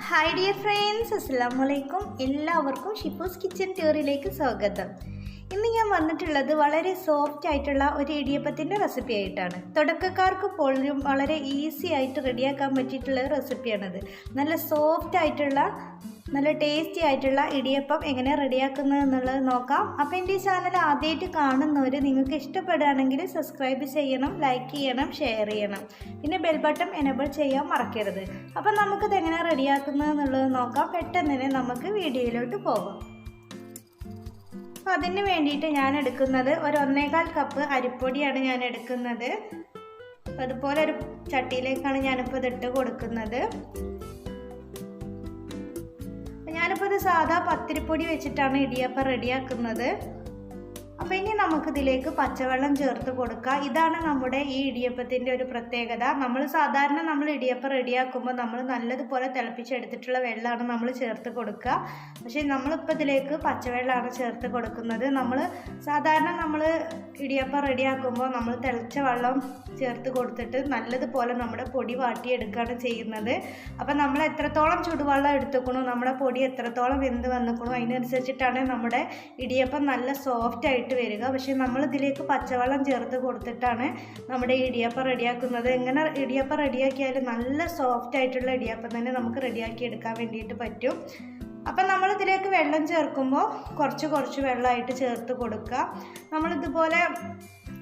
Hi dear friends, അസ്സലാമു അലൈക്കും. എല്ലാവർക്കും ഷിഫൂസ് കിച്ചൻ ടൂറിലേക്ക് സ്വാഗതം. ഇന്ന് ഞാൻ വന്നിട്ടുള്ളത് വളരെ സോഫ്റ്റ് ആയിട്ടുള്ള ഒരു ഇടിയപ്പത്തിൻ്റെ റെസിപ്പി ആയിട്ടാണ്. തുടക്കക്കാർക്ക് പോലും വളരെ ഈസി ആയിട്ട് റെഡിയാക്കാൻ പറ്റിയിട്ടുള്ള റെസിപ്പിയാണത്. നല്ല സോഫ്റ്റ് ആയിട്ടുള്ള നല്ല ടേസ്റ്റി ആയിട്ടുള്ള ഇടിയപ്പം എങ്ങനെ റെഡിയാക്കുന്നത് എന്നുള്ളത് നോക്കാം. അപ്പോൾ എൻ്റെ ഈ ചാനൽ ആദ്യമായിട്ട് കാണുന്നവർ നിങ്ങൾക്ക് ഇഷ്ടപ്പെടുകയാണെങ്കിൽ സബ്സ്ക്രൈബ് ചെയ്യണം, ലൈക്ക് ചെയ്യണം, ഷെയർ ചെയ്യണം, പിന്നെ ബെൽ ബട്ടൺ എനേബിൾ ചെയ്യാൻ മറക്കരുത്. അപ്പം നമുക്കിത് എങ്ങനെ റെഡിയാക്കുന്നത് എന്നുള്ളത് നോക്കാം. പെട്ടെന്ന് തന്നെ നമുക്ക് വീഡിയോയിലോട്ട് പോകാം. അപ്പോൾ അതിന് വേണ്ടിയിട്ട് ഞാൻ എടുക്കുന്നത് ഒരു 1.25 കപ്പ് അരിപ്പൊടിയാണ് ഞാൻ എടുക്കുന്നത്. അപ്പോൾ അതുപോലെ ഒരു ചട്ടിയിലേക്കാണ് ഞാനിപ്പോൾ ഇതിട്ട് കൊടുക്കുന്നത്. ഞാനിപ്പോൾ ഇത് സാധാ പത്തിരിപ്പൊടി വെച്ചിട്ടാണ് ഇടിയപ്പം റെഡിയാക്കുന്നത്. അപ്പോൾ ഇനി നമുക്കിതിലേക്ക് പച്ചവെള്ളം ചേർത്ത് കൊടുക്കാം. ഇതാണ് നമ്മുടെ ഈ ഇടിയപ്പത്തിൻ്റെ ഒരു പ്രത്യേകത. നമ്മൾ ഇടിയപ്പം റെഡിയാക്കുമ്പോൾ നമ്മൾ നല്ലതുപോലെ തിളപ്പിച്ചെടുത്തിട്ടുള്ള വെള്ളമാണ് നമ്മൾ ചേർത്ത് കൊടുക്കുക. പക്ഷേ നമ്മളിപ്പോൾ ഇതിലേക്ക് പച്ചവെള്ളമാണ് ചേർത്ത് കൊടുക്കുന്നത്. നമ്മൾ ഇടിയപ്പം റെഡിയാക്കുമ്പോൾ നമ്മൾ തിളച്ച വെള്ളം ചേർത്ത് കൊടുത്തിട്ട് നല്ലതുപോലെ നമ്മുടെ പൊടി വാട്ടിയെടുക്കുകയാണ് ചെയ്യുന്നത്. അപ്പം നമ്മൾ എത്രത്തോളം ചുടുവെള്ളം എടുത്തുക്കണോ, നമ്മുടെ പൊടി എത്രത്തോളം വെന്ത് വന്നിക്കണോ അതിനനുസരിച്ചിട്ടാണ് നമ്മുടെ ഇടിയപ്പം നല്ല സോഫ്റ്റ് ആയിട്ട് വരിക. പക്ഷേ നമ്മൾ ഇതിലേക്ക് പച്ചവെള്ളം ചേർത്ത് കൊടുത്തിട്ടാണ് നമ്മുടെ ഇടിയപ്പം റെഡിയാക്കുന്നത്. എങ്ങനെ ഇടിയപ്പം റെഡിയാക്കിയാലും നല്ല സോഫ്റ്റ് ആയിട്ടുള്ള ഇടിയപ്പം തന്നെ നമുക്ക് റെഡിയാക്കി എടുക്കാൻ വേണ്ടിയിട്ട് പറ്റും. അപ്പം നമ്മളിതിലേക്ക് വെള്ളം ചേർക്കുമ്പോൾ കുറച്ച് വെള്ളമായിട്ട് ചേർത്ത് കൊടുക്കുക. നമ്മളിതുപോലെ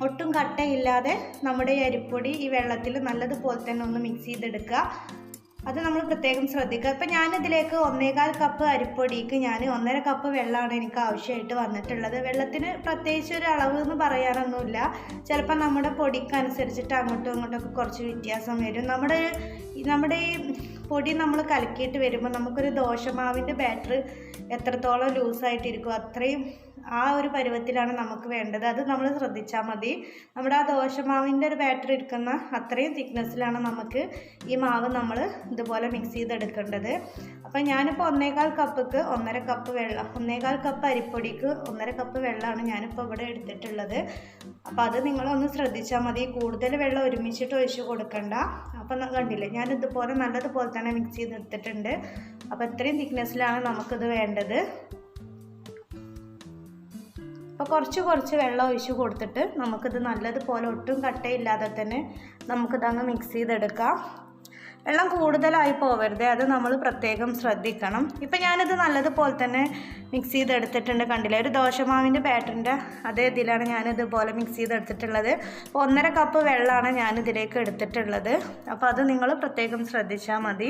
ഒട്ടും കട്ടയില്ലാതെ നമ്മുടെ ഈ അരിപ്പൊടി ഈ വെള്ളത്തിൽ നല്ലതുപോലെ തന്നെ ഒന്ന് മിക്സ് ചെയ്തെടുക്കുക. അത് നമ്മൾ പ്രത്യേകം ശ്രദ്ധിക്കുക. ഇപ്പം ഞാനിതിലേക്ക് 1.25 കപ്പ് അരിപ്പൊടിക്ക് ഞാൻ 1.5 കപ്പ് വെള്ളമാണ് എനിക്ക് ആവശ്യമായിട്ട് വന്നിട്ടുള്ളത്. വെള്ളത്തിന് പ്രത്യേകിച്ച് ഒരു അളവ് എന്ന് പറയാനൊന്നുമില്ല. ചിലപ്പോൾ നമ്മുടെ പൊടിക്കനുസരിച്ചിട്ട് അങ്ങോട്ടും ഇങ്ങോട്ടൊക്കെ കുറച്ച് വ്യത്യാസം വരും. നമ്മുടെ ഈ പൊടി നമ്മൾ കലക്കിയിട്ട് വരുമ്പോൾ നമുക്കൊരു ദോശമാവിൻ്റെ ബാറ്റർ എത്രത്തോളം ലൂസായിട്ടിരിക്കും അത്രയും ആ ഒരു പരുവത്തിലാണ് നമുക്ക് വേണ്ടത്. അത് നമ്മൾ ശ്രദ്ധിച്ചാൽ മതി. നമ്മുടെ ആ ദോശമാവിൻ്റെ ഒരു ബാറ്റർ ഇരിക്കുന്ന അത്രയും തിക്നെസ്സിലാണ് നമുക്ക് ഈ മാവ് നമ്മൾ ഇതുപോലെ മിക്സ് ചെയ്തെടുക്കേണ്ടത്. അപ്പം ഞാനിപ്പോൾ 1.25 കപ്പിക്ക് 1.5 കപ്പ് വെള്ളം, 1.25 കപ്പ് അരിപ്പൊടിക്ക് 1.5 കപ്പ് വെള്ളമാണ് ഞാനിപ്പോൾ ഇവിടെ എടുത്തിട്ടുള്ളത്. അപ്പോൾ അത് നിങ്ങളൊന്ന് ശ്രദ്ധിച്ചാൽ മതി. കൂടുതൽ വെള്ളം ഒരുമിച്ചിട്ട് ഒഴിച്ച് കൊടുക്കണ്ട. അപ്പം കണ്ടില്ലേ, ഞാനിതുപോലെ നല്ലതുപോലെ തന്നെ മിക്സ് ചെയ്തെടുത്തിട്ടുണ്ട്. അപ്പോൾ ഇത്രയും തിക്നെസ്സിലാണ് നമുക്കിത് വേണ്ടത്. അപ്പോൾ കുറച്ച് വെള്ളം ഒഴിച്ച് കൊടുത്തിട്ട് നമുക്കിത് നല്ലതുപോലെ ഒട്ടും കട്ടയില്ലാതെ തന്നെ നമുക്കിതങ്ങ് മിക്സ് ചെയ്തെടുക്കാം. വെള്ളം കൂടുതലായി പോവരുത്, അത് നമ്മൾ പ്രത്യേകം ശ്രദ്ധിക്കണം. ഇപ്പം ഞാനിത് നല്ലതുപോലെ തന്നെ മിക്സ് ചെയ്തെടുത്തിട്ടുണ്ട്. കണ്ടില്ലേ, ഒരു ദോശമാവിൻ്റെ ബാറ്ററിൻ്റെ അതേ ഇതിലാണ് ഞാനിതുപോലെ മിക്സ് ചെയ്തെടുത്തിട്ടുള്ളത്. അപ്പോൾ 1.5 കപ്പ് വെള്ളമാണ് ഞാനിതിലേക്ക് എടുത്തിട്ടുള്ളത്. അപ്പോൾ അത് നിങ്ങൾ പ്രത്യേകം ശ്രദ്ധിച്ചാൽ മതി.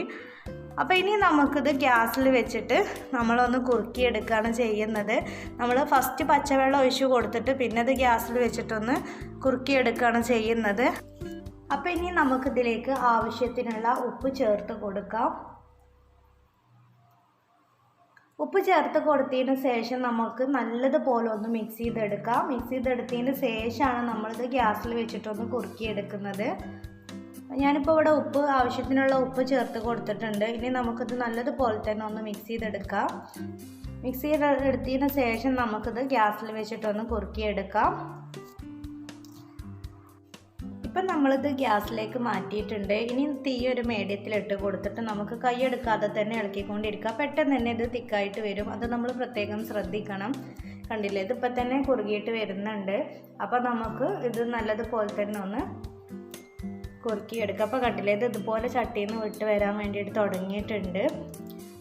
അപ്പോൾ ഇനി നമുക്കിത് ഗ്യാസിൽ വെച്ചിട്ട് നമ്മളൊന്ന് കുറുക്കിയെടുക്കുകയാണ് ചെയ്യുന്നത്. നമ്മൾ ഫസ്റ്റ് പച്ചവെള്ളം ഒഴിച്ച് കൊടുത്തിട്ട് പിന്നെ അത് ഗ്യാസിൽ വെച്ചിട്ടൊന്ന് കുറുക്കിയെടുക്കുകയാണ് ചെയ്യുന്നത്. അപ്പോൾ ഇനി നമുക്കിതിലേക്ക് ആവശ്യത്തിനുള്ള ഉപ്പ് ചേർത്ത് കൊടുക്കാം. ഉപ്പ് ചേർത്ത് കൊടുത്തതിന് ശേഷം നമുക്ക് നല്ലതുപോലെ ഒന്ന് മിക്സ് ചെയ്തെടുക്കാം. മിക്സ് ചെയ്തെടുത്തതിന് ശേഷമാണ് നമ്മളിത് ഗ്യാസിൽ വെച്ചിട്ടൊന്ന് കുറുക്കിയെടുക്കുന്നത്. ഞാനിപ്പോൾ ഇവിടെ ആവശ്യത്തിനുള്ള ഉപ്പ് ചേർത്ത് കൊടുത്തിട്ടുണ്ട്. ഇനി നമുക്കിത് നല്ലതുപോലെ തന്നെ ഒന്ന് മിക്സ് ചെയ്തെടുക്കാം. മിക്സ് ചെയ്തെടുത്തതിന് ശേഷം നമുക്കിത് ഗ്യാസിൽ വെച്ചിട്ടൊന്ന് കുറുക്കിയെടുക്കാം. ഇപ്പം നമ്മളിത് ഗ്യാസിലേക്ക് മാറ്റിയിട്ടുണ്ട്. ഇനി തീ ഒരു മീഡിയത്തിലിട്ട് കൊടുത്തിട്ട് നമുക്ക് കൈയെടുക്കാതെ തന്നെ ഇളക്കിക്കൊണ്ടിരിക്കുക. പെട്ടെന്ന് തന്നെ ഇത് തിക്കായിട്ട് വരും, അത് നമ്മൾ പ്രത്യേകം ശ്രദ്ധിക്കണം. കണ്ടില്ലേ, ഇതിപ്പോൾ തന്നെ കുറുകിയിട്ട് വരുന്നുണ്ട്. അപ്പോൾ നമുക്ക് ഇത് നല്ലതുപോലെ തന്നെ ഒന്ന് കുറുക്കിയെടുക്കുക. അപ്പോൾ കണ്ടില്ലേ, ഇത് ഇതുപോലെ ചട്ടിയിൽ നിന്ന് വിട്ട് വരാൻ വേണ്ടിയിട്ട് തുടങ്ങിയിട്ടുണ്ട്.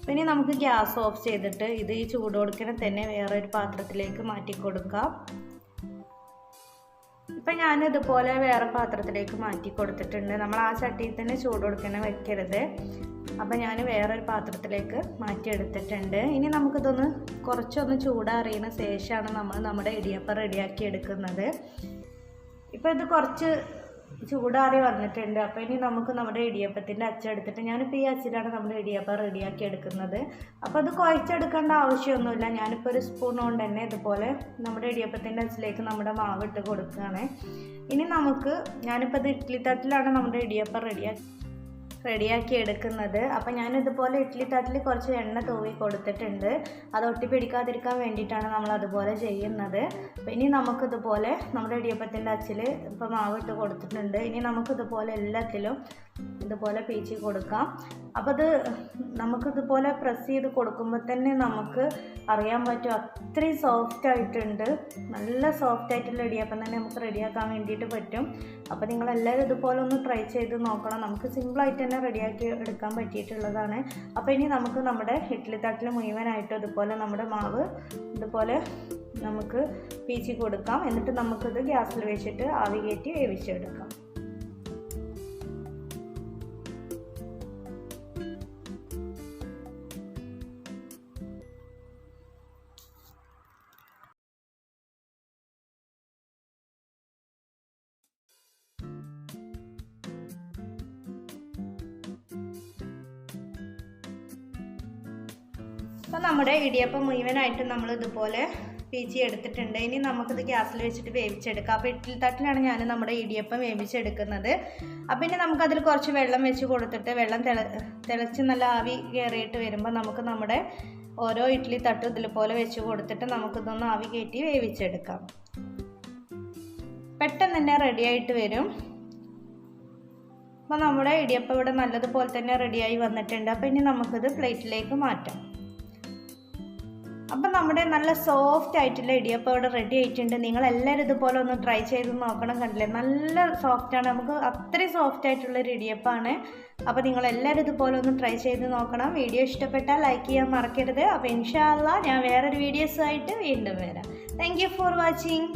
പിന്നെ നമുക്ക് ഗ്യാസ് ഓഫ് ചെയ്തിട്ട് ഇത് ഈ ചൂടോടുക്കനെ തന്നെ വേറൊരു പാത്രത്തിലേക്ക് മാറ്റി കൊടുക്കാം. ഇപ്പം ഞാനിതുപോലെ വേറെ പാത്രത്തിലേക്ക് മാറ്റി കൊടുത്തിട്ടുണ്ട്. നമ്മൾ ആ ചട്ടിയിൽ തന്നെ ചൂടോടുക്കനെ വെക്കരുത്. അപ്പം ഞാൻ വേറൊരു പാത്രത്തിലേക്ക് മാറ്റിയെടുത്തിട്ടുണ്ട്. ഇനി നമുക്കിതൊന്ന് കുറച്ചൊന്ന് ചൂടാറിയതിന് ശേഷമാണ് നമ്മൾ നമ്മുടെ ഇടിയപ്പം റെഡിയാക്കി എടുക്കുന്നത്. ഇപ്പോൾ ഇത് കുറച്ച് ചൂടാറി വന്നിട്ടുണ്ട്. അപ്പോൾ ഇനി നമുക്ക് നമ്മുടെ ഇടിയപ്പത്തിൻ്റെ അച്ചെടുത്തിട്ട്, ഞാനിപ്പോൾ ഈ അച്ചിലാണ് നമ്മുടെ ഇടിയപ്പം റെഡിയാക്കി എടുക്കുന്നത്. അപ്പോൾ അത് കുഴച്ചെടുക്കേണ്ട ആവശ്യമൊന്നുമില്ല. ഞാനിപ്പോൾ ഒരു സ്പൂൺ കൊണ്ട് തന്നെ ഇതുപോലെ നമ്മുടെ ഇടിയപ്പത്തിൻ്റെ അച്ചിലേക്ക് നമ്മുടെ മാവ് ഇട്ട് കൊടുക്കുകയാണ്. ഇനി ഞാനിപ്പോൾ ഇത് ഇഡ്ഡലി തട്ടിലാണ് നമ്മുടെ ഇടിയപ്പം റെഡിയാക്കി എടുക്കുന്നത്. അപ്പം ഞാനിതുപോലെ ഇഡ്ഡലി തട്ടിൽ കുറച്ച് എണ്ണ തൂവി കൊടുത്തിട്ടുണ്ട്. അത് ഒട്ടി പിടിക്കാതിരിക്കാൻ വേണ്ടിയിട്ടാണ് നമ്മൾ അതുപോലെ ചെയ്യുന്നത്. അപ്പം ഇനി നമുക്കിതുപോലെ നമ്മുടെ ഇടിയപ്പത്തിൻ്റെ അച്ചിൽ ഇപ്പോൾ മാവിട്ട് കൊടുത്തിട്ടുണ്ട്. ഇനി നമുക്കിതുപോലെ എല്ലാത്തിലും ഇതുപോലെ പീച്ചി കൊടുക്കാം. അപ്പോൾ അത് നമുക്കിതുപോലെ പ്രസ് ചെയ്ത് കൊടുക്കുമ്പോൾ തന്നെ നമുക്ക് അറിയാൻ പറ്റും അത്രയും സോഫ്റ്റ് ആയിട്ടുണ്ട്. നല്ല സോഫ്റ്റ് ആയിട്ടുള്ള ഇടിയപ്പം തന്നെ നമുക്ക് റെഡിയാക്കാൻ വേണ്ടിയിട്ട് പറ്റും. അപ്പോൾ നിങ്ങളെല്ലാവരും ഇതുപോലെ ഒന്ന് ട്രൈ ചെയ്ത് നോക്കണം. നമുക്ക് സിമ്പിളായിട്ട് തന്നെ റെഡിയാക്കി എടുക്കാൻ പറ്റിയിട്ടുള്ളതാണ്. അപ്പോൾ ഇനി നമുക്ക് നമ്മുടെ ഇഡ്ഡലി തട്ടിൽ മുഴുവനായിട്ട് ഇതുപോലെ നമ്മുടെ മാവ് ഇതുപോലെ നമുക്ക് പീച്ചി കൊടുക്കാം. എന്നിട്ട് നമുക്കിത് ഗ്യാസിൽ വെച്ചിട്ട് ആവി കയറ്റി വേവിച്ചെടുക്കാം. അപ്പോൾ നമ്മുടെ ഇടിയപ്പം മുഴുവനായിട്ട് നമ്മൾ ഇതുപോലെ പീച്ചി എടുത്തിട്ടുണ്ട്. ഇനി നമുക്കിത് ഗ്യാസിൽ വെച്ചിട്ട് വേവിച്ചെടുക്കാം. അപ്പോൾ ഇഡ്ഡലി തട്ടിലാണ് ഞാൻ നമ്മുടെ ഇടിയപ്പം വേവിച്ചെടുക്കുന്നത്. അപ്പോൾ ഇനി നമുക്കതിൽ കുറച്ച് വെള്ളം വെച്ച് കൊടുത്തിട്ട് വെള്ളം തിളച്ച് നല്ല ആവി കയറിയിട്ട് വരുമ്പോൾ നമുക്ക് നമ്മുടെ ഓരോ ഇഡ്ഡലി തട്ടും ഇതുപോലെ വെച്ച് കൊടുത്തിട്ട് നമുക്കിതൊന്ന് ആവി കയറ്റി വേവിച്ചെടുക്കാം. പെട്ടെന്ന് തന്നെ റെഡിയായിട്ട് വരും. അപ്പോൾ നമ്മുടെ ഇടിയപ്പം ഇവിടെ നല്ലതുപോലെ തന്നെ റെഡിയായി വന്നിട്ടുണ്ട്. അപ്പോൾ ഇനി നമുക്കിത് പ്ലേറ്റിലേക്ക് മാറ്റാം. അപ്പം നമ്മുടെ നല്ല സോഫ്റ്റ് ആയിട്ടുള്ള ഇടിയപ്പം ഇവിടെ റെഡി ആയിട്ടുണ്ട്. നിങ്ങളെല്ലാവരും ഇതുപോലെ ഒന്ന് ട്രൈ ചെയ്ത് നോക്കണം. കണ്ടില്ലേ, നല്ല സോഫ്റ്റാണ്. നമുക്ക് അത്രയും സോഫ്റ്റ് ആയിട്ടുള്ളൊരു ഇടിയപ്പമാണ്. അപ്പോൾ നിങ്ങളെല്ലാവരും ഇതുപോലെ ഒന്ന് ട്രൈ ചെയ്ത് നോക്കണം. വീഡിയോ ഇഷ്ടപ്പെട്ടാൽ ലൈക്ക് ചെയ്യാൻ മറക്കരുത്. അപ്പോൾ ഇൻഷാ അല്ലാഹ് ഞാൻ വേറൊരു വീഡിയോസുമായിട്ട് വീണ്ടും വരാം. Thank you for watching.